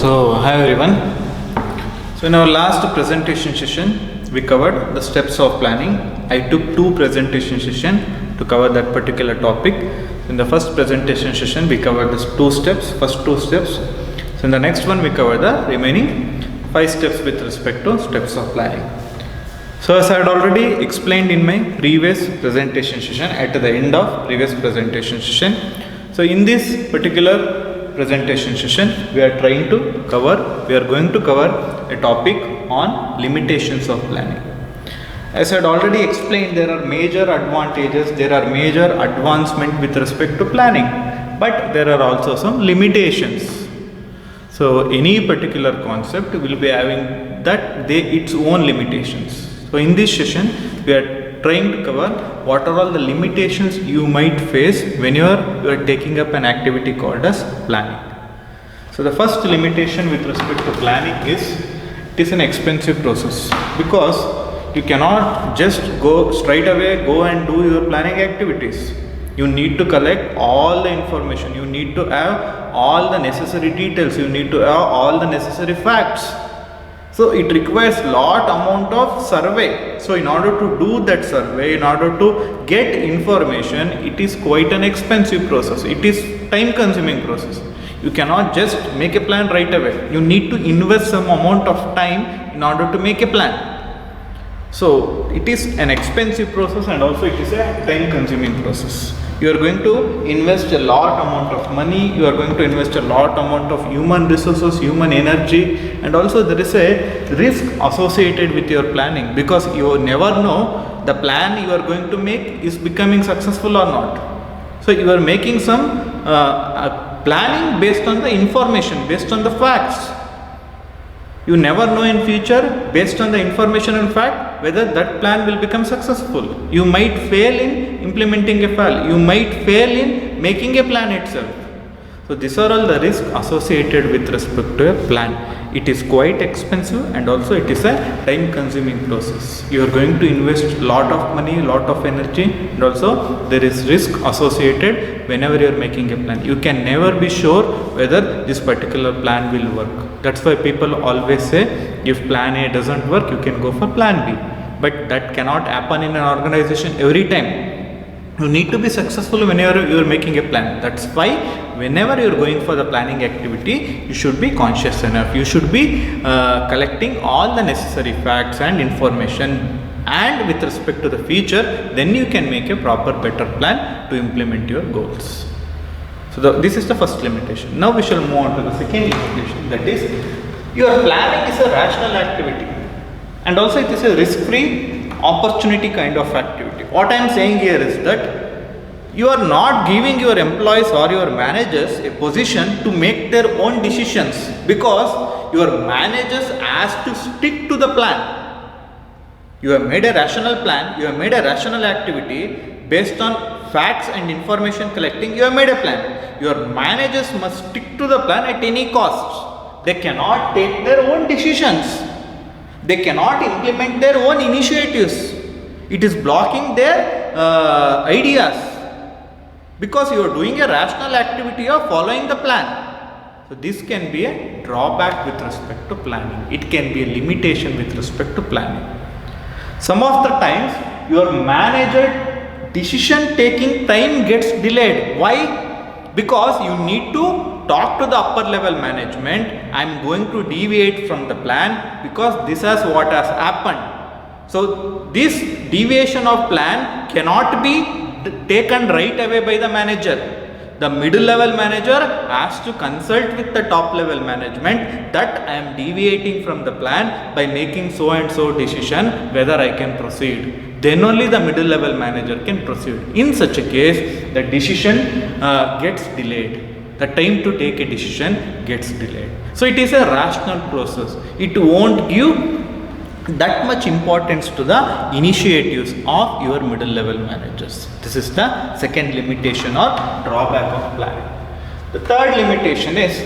So hi everyone. So in our last presentation session we covered the steps of planning. I took two presentation sessions to cover that particular topic. In the first presentation session we covered the first two steps. So in the next one we cover the remaining 5 steps with respect to steps of planning. So as I had already explained in my previous presentation session, at the end of previous presentation session, so in this particular presentation session we are going to cover a topic on limitations of planning. As I had already explained, there are major advantages, there are major advancement with respect to planning, but there are also some limitations. So any particular concept will be having its own limitations. So in this session we are trying to cover what are all the limitations you might face when you are taking up an activity called as planning. So the first limitation with respect to planning is it is an expensive process, because you cannot just go straight away and do your planning activities. You need to collect all the information, you need to have all the necessary details, you need to have all the necessary facts. So it requires lot amount of survey. So in order to do that survey, in order to get information, it is quite an expensive process. It is time consuming process. You cannot just make a plan right away. You need to invest some amount of time in order to make a plan. So it is an expensive process and also it is a time consuming process. You are going to invest a lot amount of money, you are going to invest a lot amount of human resources, human energy, and also there is a risk associated with your planning, because you never know the plan you are going to make is becoming successful or not. So you are making some planning based on the information, based on the facts. You never know in future, based on the information and fact, whether that plan will become successful. You might fail in implementing a plan. You might fail in making a plan itself. So these are all the risks associated with respect to a plan. It is quite expensive and also it is a time consuming process. You are going to invest lot of money, lot of energy, and also there is risk associated whenever you are making a plan. You can never be sure whether this particular plan will work. That's why people always say, if plan A doesn't work, you can go for plan B. But that cannot happen in an organization every time. You need to be successful whenever you are making a plan. That's why whenever you are going for the planning activity, you should be conscious enough. You should be collecting all the necessary facts and information, and with respect to the future, then you can make a proper better plan to implement your goals. So this is the first limitation. Now we shall move on to the second limitation, that is, your planning is a rational activity and also it is a risk-free opportunity kind of activity. What I am saying here is that you are not giving your employees or your managers a position to make their own decisions, because your managers has to stick to the plan. You have made a rational plan, you have made a rational activity based on facts and information collecting. You have made a plan. Your managers must stick to the plan at any cost. They cannot take their own decisions. They cannot implement their own initiatives. It is blocking their ideas, because you are doing a rational activity of following the plan. So this can be a drawback with respect to planning. It can be a limitation with respect to planning. Some of the times your manager decision taking time gets delayed. Why? Because you need to talk to the upper level management. I am going to deviate from the plan because this is what has happened. So this deviation of plan cannot be taken right away by the manager. The middle level manager has to consult with the top level management that I am deviating from the plan by making so and so decision whether I can proceed. Then only the middle level manager can proceed. In such a case, the decision gets delayed. The time to take a decision gets delayed. So it is a rational process. It won't give that much importance to the initiatives of your middle level managers. This is the second limitation or drawback of planning. The third limitation is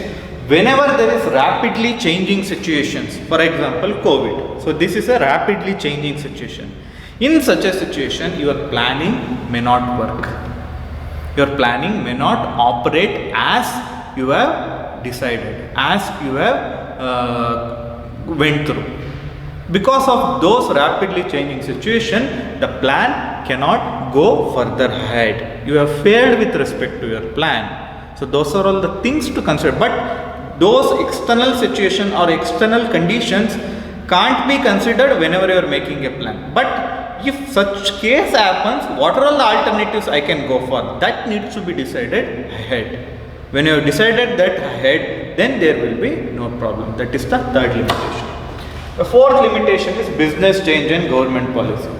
whenever there is rapidly changing situations, for example COVID. So this is a rapidly changing situation. In such a situation, your planning may not work. Your planning may not operate as you have decided as you have went through. Because of those rapidly changing situation, the plan cannot go further ahead. You have failed with respect to your plan. So those are all the things to consider. But those external situation or external conditions can't be considered whenever you are making a plan. But if such case happens, what are all the alternatives I can go for? That needs to be decided ahead. When you have decided that ahead, then there will be no problem. That is the third limitation. The fourth limitation is business change and government policy.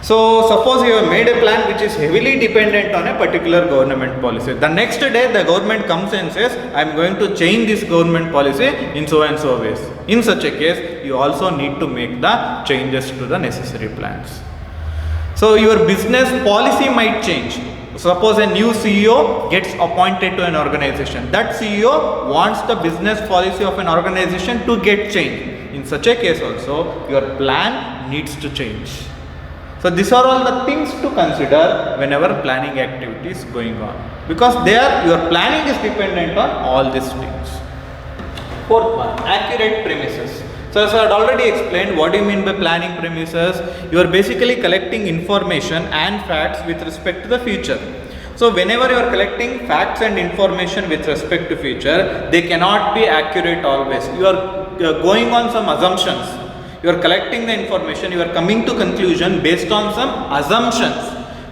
So suppose you have made a plan which is heavily dependent on a particular government policy. The next day the government comes and says, I am going to change this government policy in so and so ways. In such a case, you also need to make the changes to the necessary plans. So your business policy might change. Suppose a new CEO gets appointed to an organization. That CEO wants the business policy of an organization to get changed. In such a case also, your plan needs to change. So these are all the things to consider whenever planning activity is going on, because there your planning is dependent on all these things. Fourth one, accurate premises. So as I had already explained, what do you mean by planning premises? You are basically collecting information and facts with respect to the future. So whenever you are collecting facts and information with respect to future, they cannot be accurate always. You are going on some assumptions. You are collecting the information, you are coming to conclusion based on some assumptions.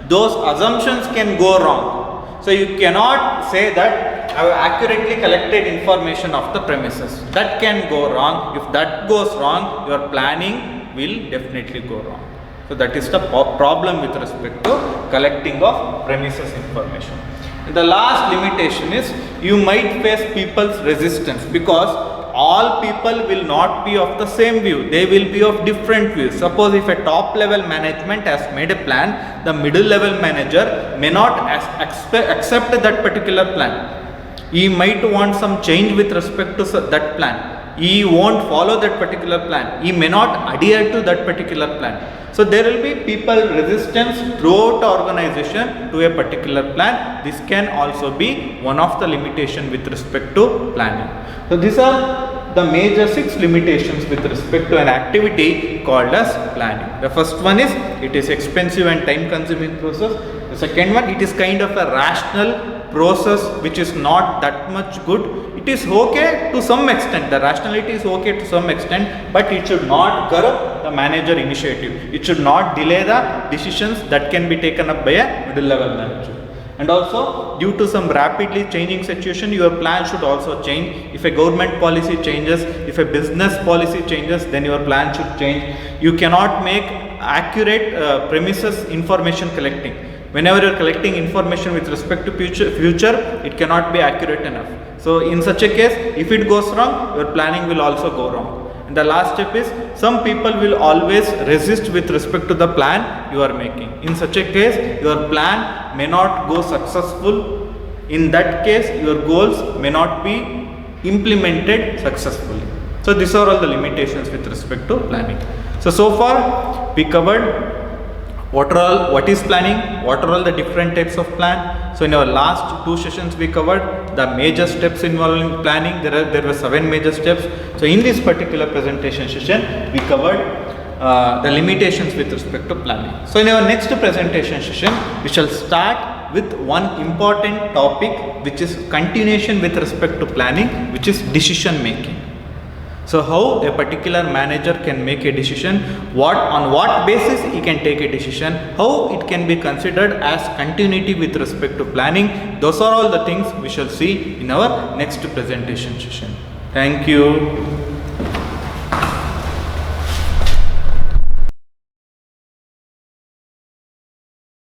Those assumptions can go wrong. So you cannot say that I have accurately collected information of the premises. That can go wrong. If that goes wrong, your planning will definitely go wrong. So that is the problem with respect to collecting of premises information. And the last limitation is you might face people's resistance, because all people will not be of the same view. They will be of different views. Suppose if a top level management has made a plan, the middle level manager may not accept that particular plan. He might want some change with respect to that plan. He won't follow that particular plan. He may not adhere to that particular plan. So there will be people resistance throughout the organization to a particular plan. This can also be one of the limitation with respect to planning. So these are the major 6 limitations with respect to an activity called as planning. The first one is it is expensive and time consuming process. The second one, it is kind of a rational process which is not that much good. It is okay to some extent, the rationality is okay to some extent, but it should not corrupt the manager initiative. It should not delay the decisions that can be taken up by a middle level manager. And also, due to some rapidly changing situation, your plan should also change. If a government policy changes, if a business policy changes, then your plan should change. You cannot make accurate premises information collecting. Whenever you are collecting information with respect to future, it cannot be accurate enough. So in such a case, if it goes wrong, your planning will also go wrong. And the last step is, some people will always resist with respect to the plan you are making. In such a case, your plan may not go successful. In that case, your goals may not be implemented successfully. So these are all the limitations with respect to planning. So far we covered what is planning, what are all the different types of plan. So in our last 2 sessions we covered the major steps involved in planning. There were 7 major steps. So in this particular presentation session we covered the limitations with respect to planning. So in our next presentation session we shall start with one important topic which is continuation with respect to planning, which is decision making. So how a particular manager can make a decision, on what basis he can take a decision, how it can be considered as continuity with respect to planning. Those are all the things we shall see in our next presentation session. Thank you.